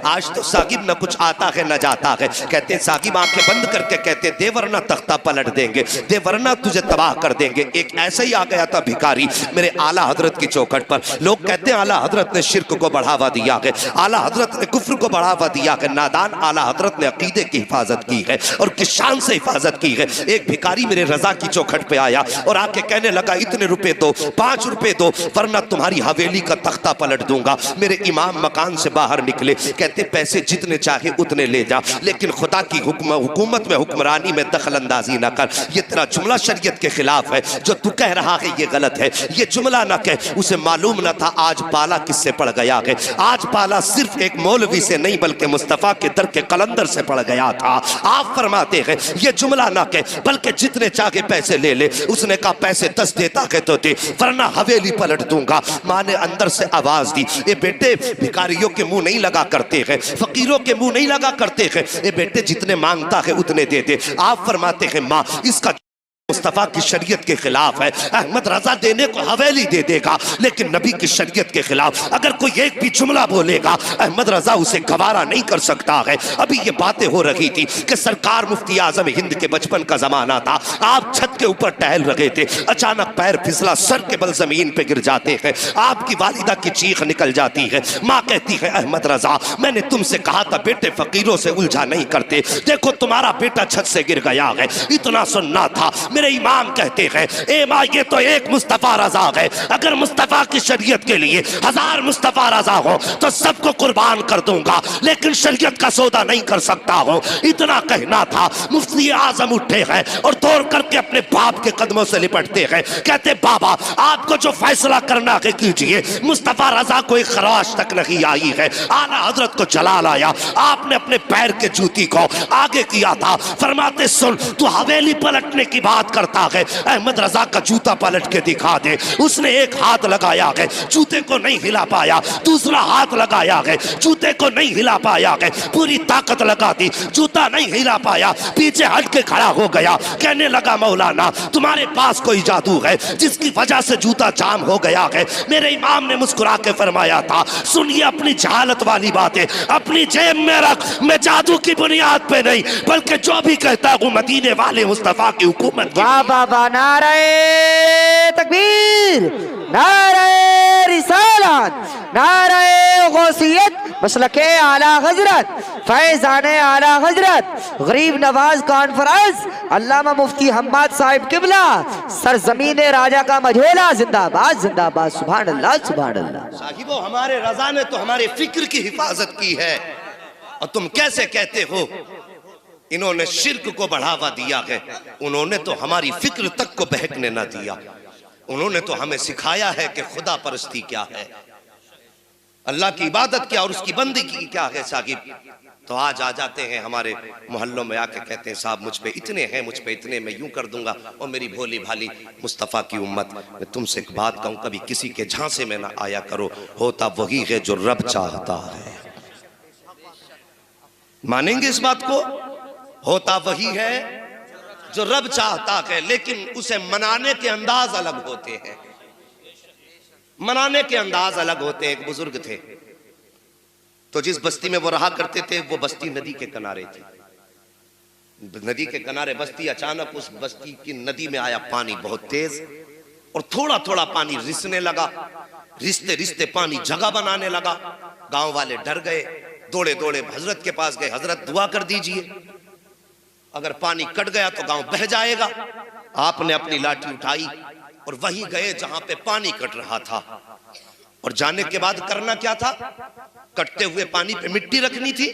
आज तो साकिब न कुछ आता है न जाता है। कहते साकिब आंखें बंद करके कहते दे वरना तख्ता पलट देंगे, दे वरना तुझे तबाह कर देंगे। एक ऐसा ही आ गया था भिखारी मेरे आला हजरत की चौखट पर। लोग कहते हैं आला हजरत ने शिर्क को बढ़ावा दिया है, आला हजरत ने कुफ्र को बढ़ावा दिया है। नादान, आला हजरत ने अकीदे की हिफाजत की है और किस शान से हिफाजत की है। एक भिखारी मेरे रजा की चौखट पे आया और आके कहने लगा इतने रुपए दो, 5 रुपए दो, वरना तुम्हारी हवेली का तख्ता पलट दूंगा। मेरे इमाम मकान से बाहर निकले, कहते पैसे जितने चाहे उतने ले जा, लेकिन खुदा की हुकूमत में हुक्मरानी में दखल अंदाजी ना कर। ये तेरा जुमला शरीयत के खिलाफ है, जो तू कह रहा है ये गलत है, ये जुमला ना कह। उसे मालूम ना था आज पाला किससे पड़ गया है। आज पाला सिर्फ एक मौलवी से नहीं बल्कि मुस्तफा के दर के कलंदर से पड़ गया था। आप फरमाते हैं ये जुमला ना कह, बल्कि जितने चाहे पैसे ले ले। उसने कहा पैसे 10 देता है तो दे, वरना हवेली पलट दूंगा। माँ ने अंदर से आवाज दी, ये बेटे भिखारियों के मुंह नहीं लगा करते हैं, फकीरों के मुंह नहीं लगा करते हैं। ये बेटे जितने मांगता है उतने दे दे। आप फरमाते हैं माँ इसका मुस्तफा की शरीयत के खिलाफ है। अहमद रजा देने को हवेली दे देगा, लेकिन नबी की शरीयत के खिलाफ अगर कोई एक भी जुमला बोलेगा अहमद रजा उसे गवारा नहीं कर सकता है। अभी ये बातें हो रही थी कि सरकार मुफ्ती आजम हिंद के बचपन का जमाना था। आप छत के ऊपर टहल रहे थे, अचानक पैर फिसला, सर के बल जमीन पे गिर जाते हैं। आपकी वालिदा की चीख निकल जाती है। माँ कहती है अहमद रजा मैंने तुमसे कहा था बेटे फकीरों से उलझा नहीं करते, देखो तुम्हारा बेटा छत से गिर गया है, इतना सुनना था। मेरे इमाम कहते हैं ए माँ ये तो एक मुस्तफा रजा है, अगर मुस्तफा की शरीयत के लिए 1000 मुस्तफा रजा हो तो सबको कुर्बान कर दूंगा, लेकिन शरीयत का सौदा नहीं कर सकता हो। इतना कहना था। मुफ्ती आजम उठे हैं और तोड़ करके अपने बाप के कदमों से लिपटते हैं। कहते बाबा आपको जो फैसला करना है कीजिए। मुस्तफा रजा कोई खराश तक नहीं आई है, आला हजरत को जलाल आया। आपने अपने पैर के जूती को आगे किया था। फरमाते सुन तू हवेली पलटने की बात करता है, अहमद रजा का जूता पलट के दिखा दे। उसने एक हाथ लगाया है, जूते को नहीं हिला पाया, दूसरा हाथ लगाया है, जूते को नहीं हिला पाया है, पूरी ताकत लगा दी, जूता नहीं हिला पाया, पीछे हट के खड़ा हो गया। कहने लगा मौलाना तुम्हारे पास कोई जादू है जिसकी वजह से जूता जाम हो गया है। मेरे इमाम ने मुस्कुरा के फरमाया था सुनिए अपनी जहालत वाली बातें अपनी जेब में रख, मैं जादू की बुनियाद पे नहीं बल्कि जो भी कहता हूँ मदीने वाले मुस्तफा की हुकूमत। वाह बाबा नारे तकबीर, नारे रिसालत, नारे गौसियत, मसलके आला हजरत, फैज़ाने आला हजरत, गरीब नवाज कॉन्फ्रेंस, अल्लामा मुफ्ती हम्माद साहिब किबला, सरजमीने राजा का मझोला जिंदाबाद जिंदाबाद। सुभान अल्लाह सुभान अल्लाह। साहिबो हमारे रजा ने तो हमारे फिक्र की हिफाजत की है और तुम कैसे कहते हो इन्होंने शिर्क को बढ़ावा दिया है। उन्होंने तो हमारी फिक्र तक को बहकने ना दिया। उन्होंने तो हमें सिखाया है कि खुदा परस्ती क्या है, अल्लाह की इबादत क्या और उसकी बंदगी क्या है। साहिब तो आज आ जाते हैं हमारे मोहल्लों में आके कहते हैं साहब मुझ पे इतने हैं, मुझ पे इतने, मैं यूं कर दूंगा। और मेरी भोली भाली मुस्तफ़ा की उम्मत, मैं तुमसे एक बात कहूं, कभी किसी के झांसे में ना आया करो। होता वही है जो रब चाहता है। मानेंगे इस बात को? होता वही है जो रब चाहता है, लेकिन उसे मनाने के अंदाज अलग होते हैं। मनाने के अंदाज अलग होते हैं। एक बुजुर्ग थे तो जिस बस्ती में वो रहा करते थे वो बस्ती नदी के किनारे थी। नदी के किनारे बस्ती, अचानक उस बस्ती की नदी में आया पानी बहुत तेज और थोड़ा थोड़ा पानी रिसने लगा। रिश्ते रिश्ते पानी जगह बनाने लगा। गांव वाले डर गए, दौड़े दौड़े हजरत के पास गए, हजरत दुआ कर दीजिए, अगर पानी कट गया तो गांव बह जाएगा। आपने अपनी लाठी उठाई और वहीं गए जहां पे पानी कट रहा था। और जाने के बाद करना क्या था? कटते हुए पानी पे मिट्टी रखनी थी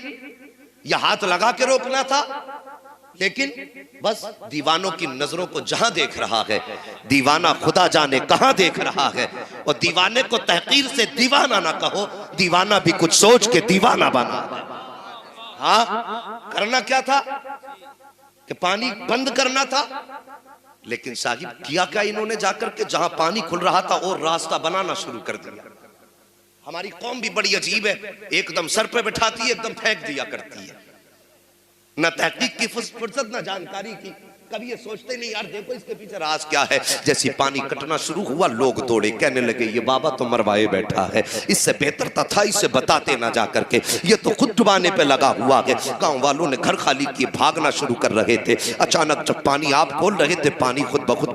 या हाथ लगा के रोकना था। लेकिन बस दीवानों की नजरों को जहां देख रहा है, दीवाना खुदा जाने कहां देख रहा है। और दीवाने को तहकीर से दीवाना ना कहो, दीवाना भी कुछ सोच के दीवाना बना। हाँ, करना क्या था कि पानी बंद करना था। लेकिन साहिब किया क्या इन्होंने? जाकर के जहां पानी खुल रहा था और रास्ता बनाना शुरू कर दिया। हमारी कौम भी बड़ी अजीब है, एकदम सर पे बैठाती है, एकदम फेंक दिया करती है। न तहकीक की फुर्सत, न जानकारी की। कभी ये सोचते नहीं यार देखो इसके पीछे राज क्या है। जैसे पानी कटना शुरू हुआ लोग दौड़े, कहने लगे ये बाबा तो मरवाए बैठा है, इससे बेहतर था इसे बताते ना जा करके, ये तो खुद डुबाने पे लगा हुआ है। गांव वालों ने घर खाली किए भागना शुरू कर रहे थे। अचानक जब पानी आप खोल रहे थे पानी खुद ब खुद